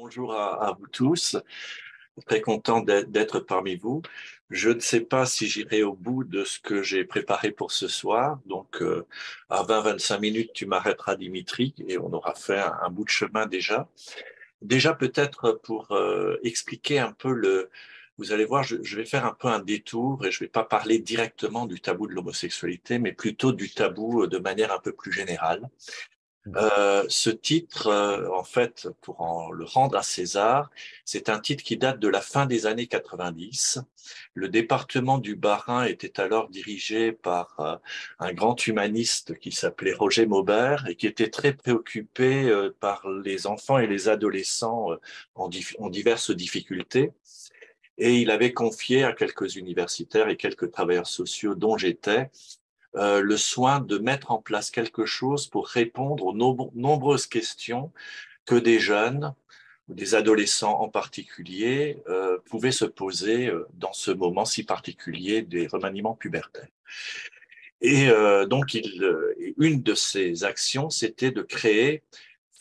Bonjour à vous tous, très content d'être parmi vous. Je ne sais pas si j'irai au bout de ce que j'ai préparé pour ce soir, donc à 20-25 minutes, tu m'arrêteras Dimitri et on aura fait un bout de chemin déjà. Déjà peut-être pour expliquer un peu Vous allez voir, je vais faire un peu un détour et je ne vais pas parler directement du tabou de l'homosexualité, mais plutôt du tabou de manière un peu plus générale. Ce titre, en fait, le rendre à César, c'est un titre qui date de la fin des années 90. Le département du Bas-Rhin était alors dirigé par un grand humaniste qui s'appelait Roger Maubert et qui était très préoccupé par les enfants et les adolescents en diverses difficultés. Et il avait confié à quelques universitaires et quelques travailleurs sociaux dont j'étais le soin de mettre en place quelque chose pour répondre aux nombreuses questions que des jeunes, ou des adolescents en particulier, pouvaient se poser dans ce moment si particulier des remaniements pubertaires. Et une de ces actions, c'était de créer,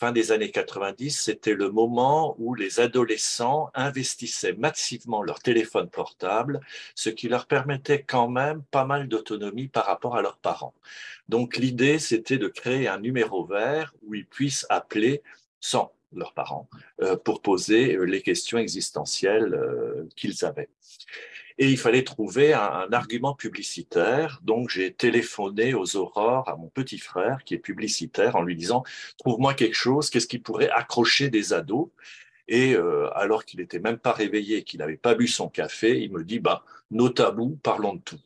fin des années 90, c'était le moment où les adolescents investissaient massivement leur téléphone portable, ce qui leur permettait quand même pas mal d'autonomie par rapport à leurs parents. Donc l'idée, c'était de créer un numéro vert où ils puissent appeler sans leurs parents pour poser les questions existentielles qu'ils avaient. Et il fallait trouver un argument publicitaire. Donc, j'ai téléphoné aux aurores à mon petit frère, qui est publicitaire, en lui disant, trouve-moi quelque chose, qu'est-ce qui pourrait accrocher des ados? Et alors qu'il n'était même pas réveillé, qu'il n'avait pas bu son café, il me dit, bah, nos tabous, parlons de tout.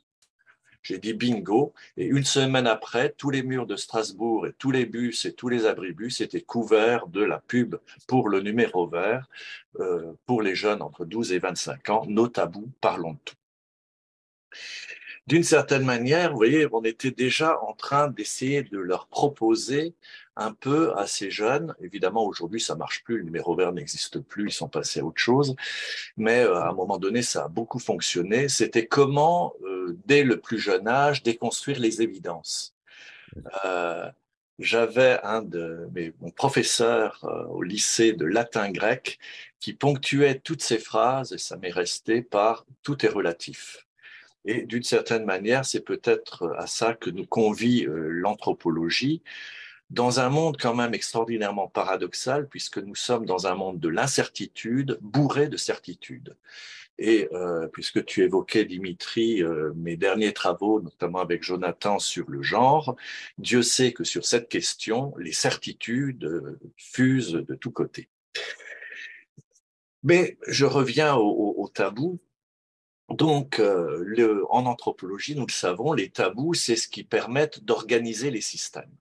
J'ai dit bingo, et une semaine après, tous les murs de Strasbourg et tous les bus et tous les abribus étaient couverts de la pub pour le numéro vert, pour les jeunes entre 12 et 25 ans, nos tabous, parlons de tout. D'une certaine manière, vous voyez, on était déjà en train d'essayer de leur proposer un peu à ces jeunes. Évidemment, aujourd'hui, ça marche plus, le numéro vert n'existe plus, ils sont passés à autre chose. Mais à un moment donné, ça a beaucoup fonctionné. C'était comment, dès le plus jeune âge, déconstruire les évidences. Euh, J'avais mon professeur au lycée de latin-grec qui ponctuait toutes ces phrases, et ça m'est resté par tout est relatif. Et d'une certaine manière, c'est peut-être à ça que nous convie l'anthropologie, dans un monde quand même extraordinairement paradoxal, puisque nous sommes dans un monde de l'incertitude, bourré de certitudes. Et puisque tu évoquais, Dimitri, mes derniers travaux, notamment avec Jonathan sur le genre, Dieu sait que sur cette question, les certitudes fusent de tous côtés. Mais je reviens au tabou. Donc, en anthropologie, nous le savons, les tabous, c'est ce qui permet d'organiser les systèmes.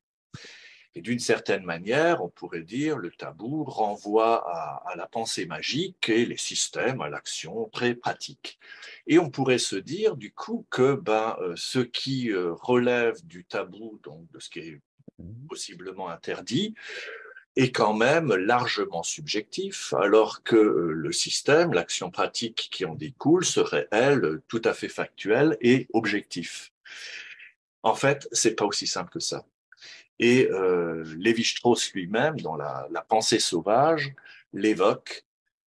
Et d'une certaine manière, on pourrait dire le tabou renvoie à la pensée magique et les systèmes à l'action très pratique. Et on pourrait se dire du coup que ce qui relève du tabou, donc de ce qui est possiblement interdit, est quand même largement subjectif, alors que le système, l'action pratique qui en découle, serait, elle, tout à fait factuelle et objectif. En fait, c'est pas aussi simple que ça. Et Lévi-Strauss lui-même, dans la pensée sauvage, l'évoque.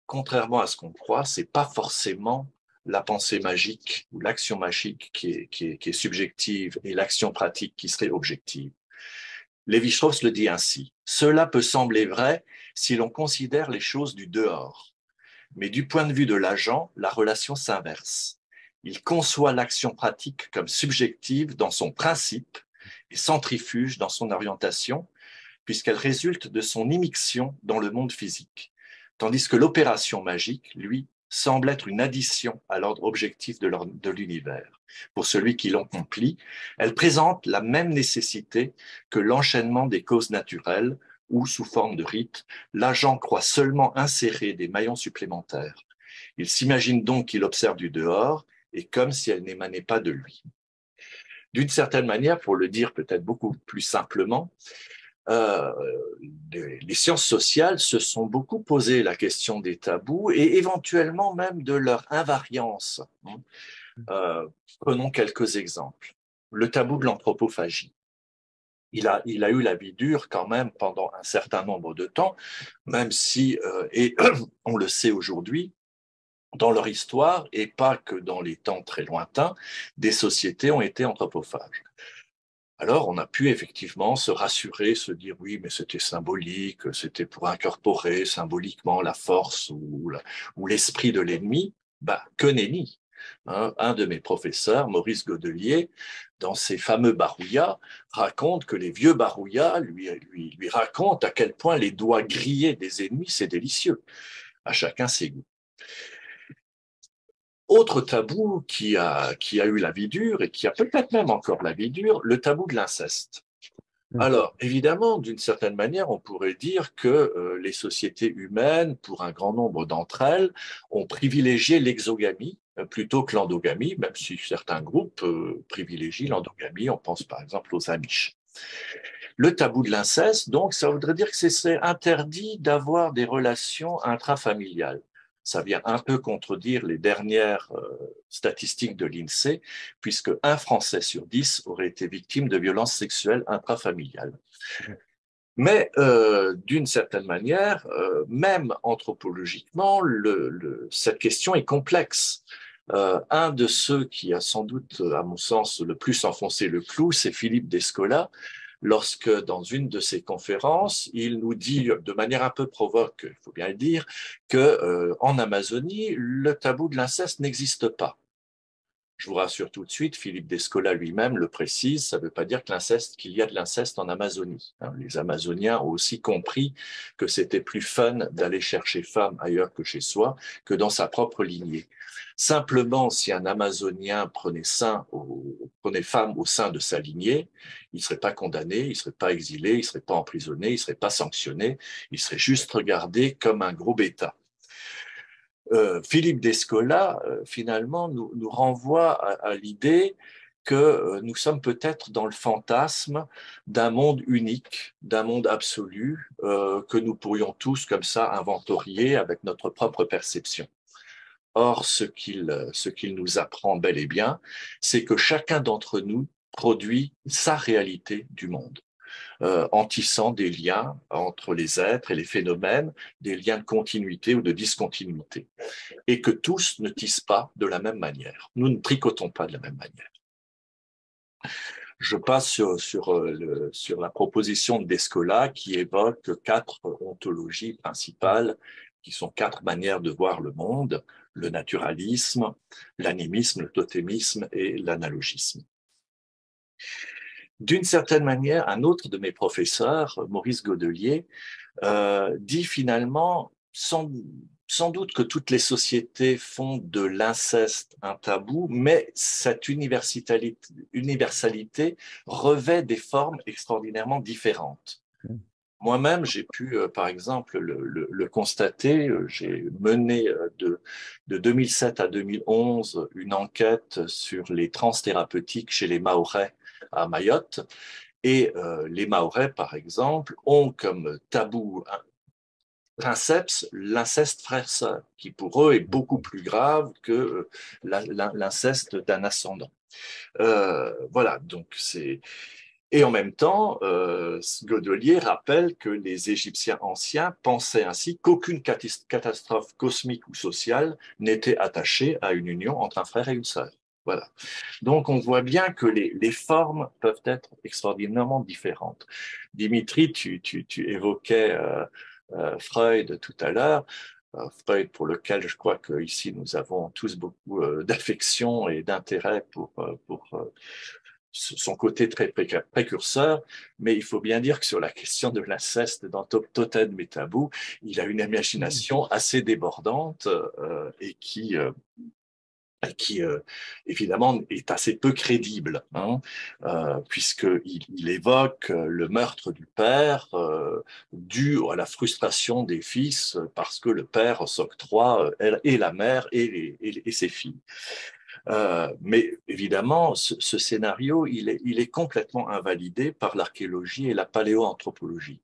Contrairement à ce qu'on croit, c'est pas forcément la pensée magique ou l'action magique qui est subjective et l'action pratique qui serait objective. Lévi-Strauss le dit ainsi. Cela peut sembler vrai si l'on considère les choses du dehors. Mais du point de vue de l'agent, la relation s'inverse. Il conçoit l'action pratique comme subjective dans son principe et centrifuge dans son orientation, puisqu'elle résulte de son immixtion dans le monde physique. Tandis que l'opération magique, lui, semble être une addition à l'ordre objectif de l'univers. Pour celui qui l'accomplit, elle présente la même nécessité que l'enchaînement des causes naturelles, où, sous forme de rite, l'agent croit seulement insérer des maillons supplémentaires. Il s'imagine donc qu'il observe du dehors, et comme si elle n'émanait pas de lui. D'une certaine manière, pour le dire peut-être beaucoup plus simplement, euh, les sciences sociales se sont beaucoup posé la question des tabous et éventuellement même de leur invariance. Euh, Prenons quelques exemples. Le tabou de l'anthropophagie. il a eu la vie dure quand même pendant un certain nombre de temps, même si, et on le sait aujourd'hui, dans leur histoire, et pas que dans les temps très lointains, des sociétés ont été anthropophages. Alors, on a pu effectivement se rassurer, se dire oui, mais c'était symbolique, c'était pour incorporer symboliquement la force ou l'esprit de l'ennemi. Bah, que nenni. Hein, un de mes professeurs, Maurice Godelier, dans ses fameux Barouillas, raconte que les vieux Barouillas lui racontent à quel point les doigts grillés des ennemis, c'est délicieux. À chacun ses goûts. Autre tabou qui a eu la vie dure et qui a peut-être même encore la vie dure, le tabou de l'inceste. Alors, évidemment, d'une certaine manière, on pourrait dire que les sociétés humaines, pour un grand nombre d'entre elles, ont privilégié l'exogamie plutôt que l'endogamie, même si certains groupes privilégient l'endogamie. On pense par exemple aux Amish. Le tabou de l'inceste, donc, ça voudrait dire que c'est interdit d'avoir des relations intrafamiliales. Ça vient un peu contredire les dernières statistiques de l'INSEE, puisque un Français sur 10 aurait été victime de violences sexuelles intrafamiliales. Mais d'une certaine manière, même anthropologiquement, cette question est complexe. Un de ceux qui a sans doute, à mon sens, le plus enfoncé le clou, c'est Philippe Descola, lorsque, dans une de ses conférences, il nous dit, de manière un peu provoque, il faut bien le dire, que en Amazonie, le tabou de l'inceste n'existe pas. Je vous rassure tout de suite, Philippe Descola lui-même le précise, ça ne veut pas dire que qu'il y a de l'inceste en Amazonie. Les Amazoniens ont aussi compris que c'était plus fun d'aller chercher femme ailleurs que chez soi, que dans sa propre lignée. Simplement, si un Amazonien prenait femme au sein de sa lignée, il ne serait pas condamné, il ne serait pas exilé, il ne serait pas emprisonné, il ne serait pas sanctionné, il serait juste regardé comme un gros bêta. Philippe Descola, finalement, nous renvoie à l'idée que nous sommes peut-être dans le fantasme d'un monde unique, d'un monde absolu, que nous pourrions tous comme ça inventorier avec notre propre perception. Or, ce qu'il nous apprend bel et bien, c'est que chacun d'entre nous produit sa réalité du monde, en tissant des liens entre les êtres et les phénomènes, des liens de continuité ou de discontinuité, et que tous ne tissent pas de la même manière. Nous ne tricotons pas de la même manière. Je passe sur la proposition de Descola qui évoque 4 ontologies principales, qui sont 4 manières de voir le monde: le naturalisme, l'animisme, le totémisme et l'analogisme. D'une certaine manière, un autre de mes professeurs, Maurice Godelier, dit finalement, sans doute que toutes les sociétés font de l'inceste un tabou, mais cette universalité revêt des formes extraordinairement différentes. Moi-même, j'ai pu, par exemple, le constater. J'ai mené de 2007 à 2011 une enquête sur les trans thérapeutiques chez les Mahorais à Mayotte. Et les Mahorais, par exemple, ont comme tabou princeps l'inceste frère-sœur, qui pour eux est beaucoup plus grave que l'inceste d'un ascendant. Voilà, donc c'est... Et en même temps, Godelier rappelle que les Égyptiens anciens pensaient ainsi qu'aucune catastrophe cosmique ou sociale n'était attachée à une union entre un frère et une sœur. Voilà. Donc, on voit bien que les formes peuvent être extraordinairement différentes. Dimitri, tu évoquais Freud tout à l'heure. Freud, pour lequel je crois qu'ici nous avons tous beaucoup d'affection et d'intérêt pour son côté très précurseur, mais il faut bien dire que sur la question de l'inceste dans Totem et Tabou, il a une imagination assez débordante et qui évidemment est assez peu crédible, hein, puisqu'il évoque le meurtre du père dû à la frustration des fils parce que le père s'octroie et la mère et ses filles. Mais évidemment, ce scénario, il est complètement invalidé par l'archéologie et la paléoanthropologie.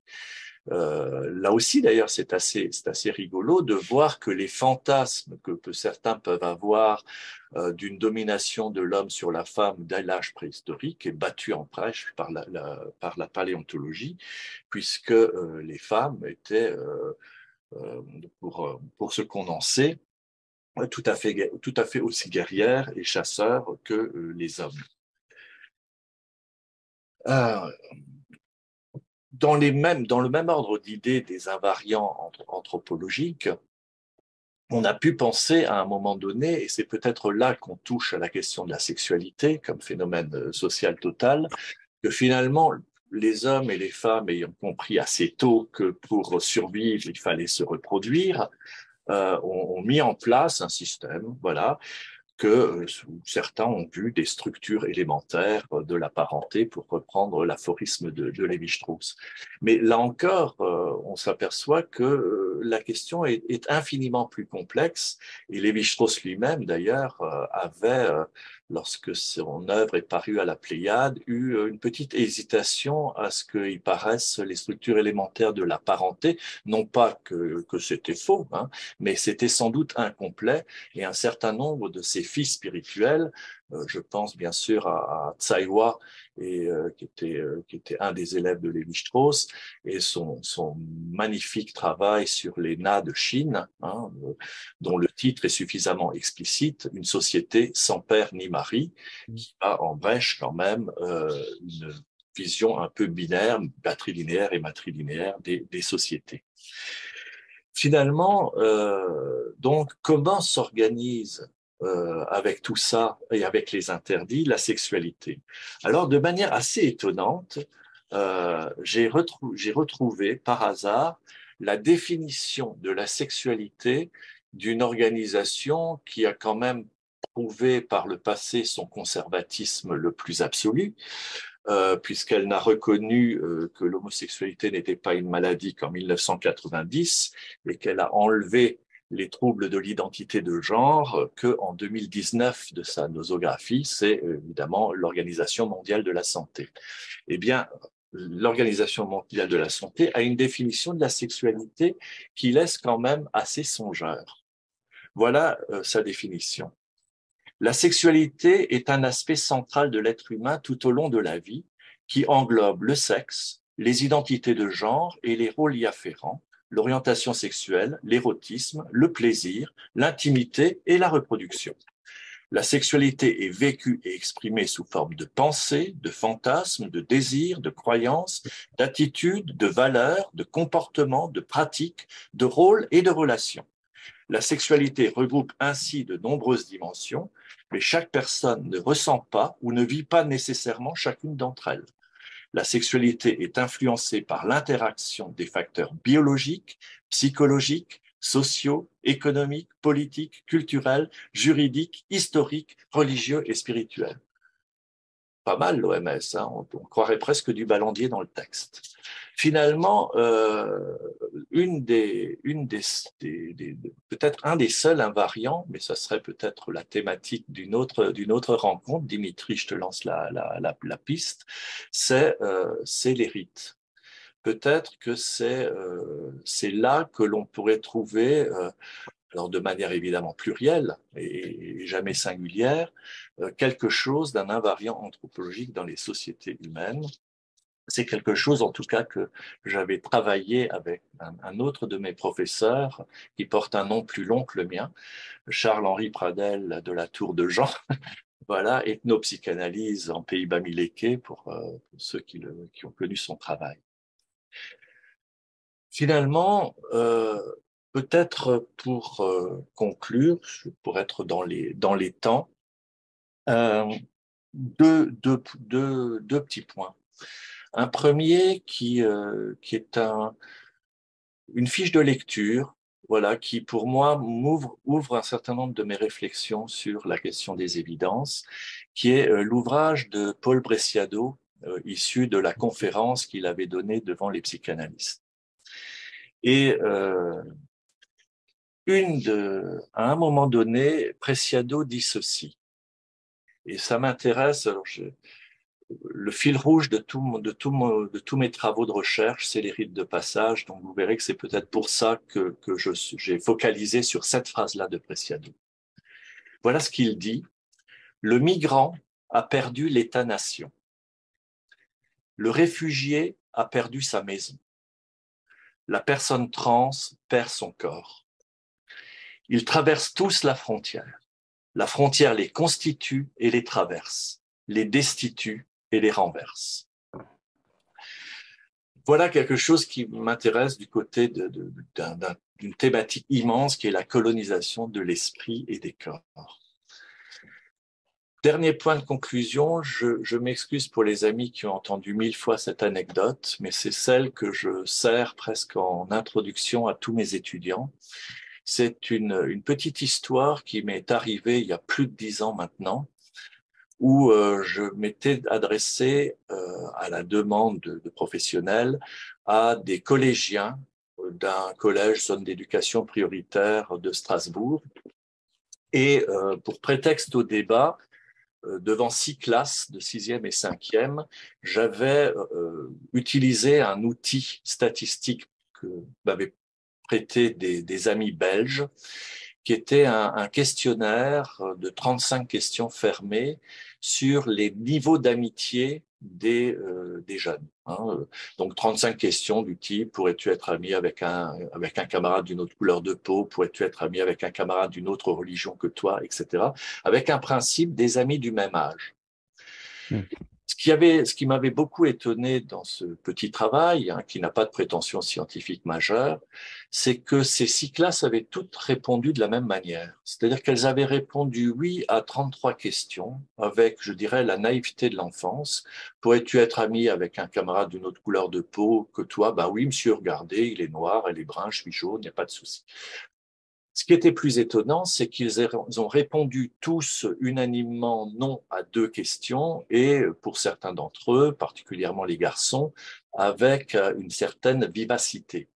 Là aussi, d'ailleurs, c'est assez rigolo de voir que les fantasmes que certains peuvent avoir d'une domination de l'homme sur la femme dès l'âge préhistorique est battu en brèche par la paléontologie, puisque les femmes étaient, pour ce qu'on en sait, tout à fait aussi guerrières et chasseurs que les hommes. Euh, dans le même ordre d'idées des invariants anthropologiques, on a pu penser à un moment donné, et c'est peut-être là qu'on touche à la question de la sexualité comme phénomène social total, que finalement, les hommes et les femmes ayant compris assez tôt que pour survivre, il fallait se reproduire, ont mis en place un système, voilà, que certains ont vu des structures élémentaires de la parenté, pour reprendre l'aphorisme de Lévi-Strauss. Mais là encore, on s'aperçoit que la question est infiniment plus complexe, et Lévi-Strauss lui-même, d'ailleurs, avait, lorsque son œuvre est parue à la Pléiade, eu une petite hésitation à ce qu'il paraisse les structures élémentaires de la parenté, non pas que c'était faux, hein, mais c'était sans doute incomplet, et un certain nombre de ses fils spirituels, je pense bien sûr à Tsaiwa, qui était un des élèves de Lévi-Strauss, et son magnifique travail sur les Na de Chine, hein, dont le titre est suffisamment explicite, Une société sans père ni mari, qui va en brèche quand même une vision un peu binaire, patrilinéaire et matrilinéaire des sociétés. Finalement, donc, comment s'organise avec tout ça et avec les interdits, la sexualité? Alors, de manière assez étonnante, j'ai retrouvé par hasard la définition de la sexualité d'une organisation qui a quand même prouvé par le passé son conservatisme le plus absolu, puisqu'elle n'a reconnu que l'homosexualité n'était pas une maladie qu'en 1990, et qu'elle a enlevé les troubles de l'identité de genre qu'en 2019 de sa nosographie, c'est évidemment l'Organisation mondiale de la santé. Eh bien, l'Organisation mondiale de la santé a une définition de la sexualité qui laisse quand même assez songeur. Voilà sa définition. La sexualité est un aspect central de l'être humain tout au long de la vie, qui englobe le sexe, les identités de genre et les rôles y afférents, l'orientation sexuelle, l'érotisme, le plaisir, l'intimité et la reproduction. La sexualité est vécue et exprimée sous forme de pensée, de fantasmes, de désirs, de croyances, d'attitudes, de valeurs, de comportements, de pratiques, de rôles et de relations. La sexualité regroupe ainsi de nombreuses dimensions, mais chaque personne ne ressent pas ou ne vit pas nécessairement chacune d'entre elles. La sexualité est influencée par l'interaction des facteurs biologiques, psychologiques, sociaux, économiques, politiques, culturels, juridiques, historiques, religieux et spirituels. Pas mal l'OMS, hein, on croirait presque du Ballandier dans le texte. Finalement, peut-être un des seuls invariants, mais ça serait peut-être la thématique d'une autre rencontre, Dimitri, je te lance la piste, c'est les rites. Peut-être que c'est là que l'on pourrait trouver, alors de manière évidemment plurielle et jamais singulière, quelque chose d'un invariant anthropologique dans les sociétés humaines. C'est quelque chose, en tout cas, que j'avais travaillé avec un autre de mes professeurs, qui porte un nom plus long que le mien, Charles-Henri Pradel de la Tour de Jean. Voilà, ethnopsychanalyse en Pays Bas-Miléké pour ceux qui ont connu son travail. Finalement, peut-être pour conclure, pour être dans les temps, euh, deux petits points. Un premier qui est une fiche de lecture, voilà, qui pour moi ouvre un certain nombre de mes réflexions sur la question des évidences, qui est l'ouvrage de Paul Bresciado, issu de la conférence qu'il avait donnée devant les psychanalystes. Et à un moment donné, Preciado dit ceci, et ça m'intéresse. Alors le fil rouge de tous mes travaux de recherche, c'est les rites de passage. Donc, vous verrez que c'est peut-être pour ça que j'ai focalisé sur cette phrase-là de Preciado. Voilà ce qu'il dit. Le migrant a perdu l'État-nation. Le réfugié a perdu sa maison. La personne trans perd son corps. Ils traversent tous la frontière. La frontière les constitue et les traverse, les destitue et les renverse. Voilà quelque chose qui m'intéresse du côté d'une thématique immense qui est la colonisation de l'esprit et des corps. Dernier point de conclusion, je m'excuse pour les amis qui ont entendu 1000 fois cette anecdote, mais c'est celle que je sers presque en introduction à tous mes étudiants. C'est une petite histoire qui m'est arrivée il y a plus de 10 ans maintenant, où je m'étais adressé à la demande de professionnels à des collégiens d'un collège zone d'éducation prioritaire de Strasbourg. Et pour prétexte au débat, devant 6 classes de 6e et 5e, j'avais utilisé un outil statistique que m'avaient prêté des amis belges, qui était un questionnaire de 35 questions fermées sur les niveaux d'amitié des jeunes. Donc 35 questions du type, pourrais-tu être ami avec un camarade d'une autre couleur de peau, pourrais-tu être ami avec un camarade d'une autre religion que toi, etc. Avec un principe des amis du même âge. Ce qui m'avait beaucoup étonné dans ce petit travail, qui n'a pas de prétention scientifique majeure, c'est que ces 6 classes avaient toutes répondu de la même manière. C'est-à-dire qu'elles avaient répondu oui à 33 questions avec, je dirais, la naïveté de l'enfance. Pourrais-tu être ami avec un camarade d'une autre couleur de peau que toi? Ben oui, monsieur, regardez, il est noir, elle est brun, je suis jaune, il n'y a pas de souci. Ce qui était plus étonnant, c'est qu'ils ont répondu tous unanimement non à 2 questions et pour certains d'entre eux, particulièrement les garçons, avec une certaine vivacité.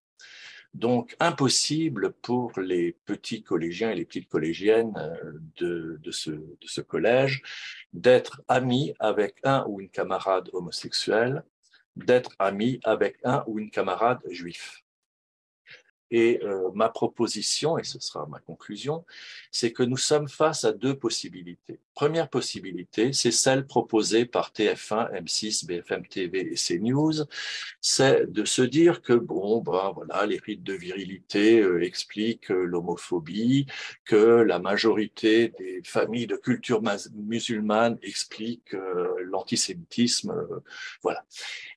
Donc, impossible pour les petits collégiens et les petites collégiennes de ce collège d'être amis avec un ou une camarade homosexuelle, d'être amis avec un ou une camarade juif. Et ma proposition, et ce sera ma conclusion, c'est que nous sommes face à 2 possibilités. Première possibilité, c'est celle proposée par TF1, M6, BFM TV et CNews, c'est de se dire que bon, ben voilà, les rites de virilité expliquent l'homophobie, que la majorité des familles de culture musulmane expliquent l'antisémitisme, voilà.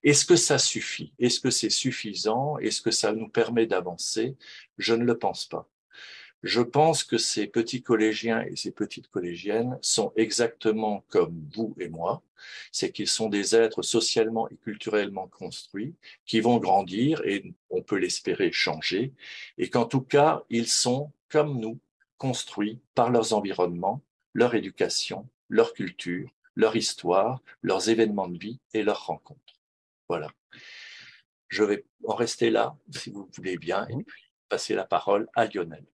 Est-ce que ça suffit? Est-ce que c'est suffisant? Est-ce que ça nous permet d'avancer? Je ne le pense pas. Je pense que ces petits collégiens et ces petites collégiennes sont exactement comme vous et moi. C'est qu'ils sont des êtres socialement et culturellement construits qui vont grandir et on peut l'espérer changer. Et qu'en tout cas, ils sont comme nous construits par leurs environnements, leur éducation, leur culture, leur histoire, leurs événements de vie et leurs rencontres. Voilà. Je vais en rester là, si vous voulez bien, et puis passer la parole à Lionel.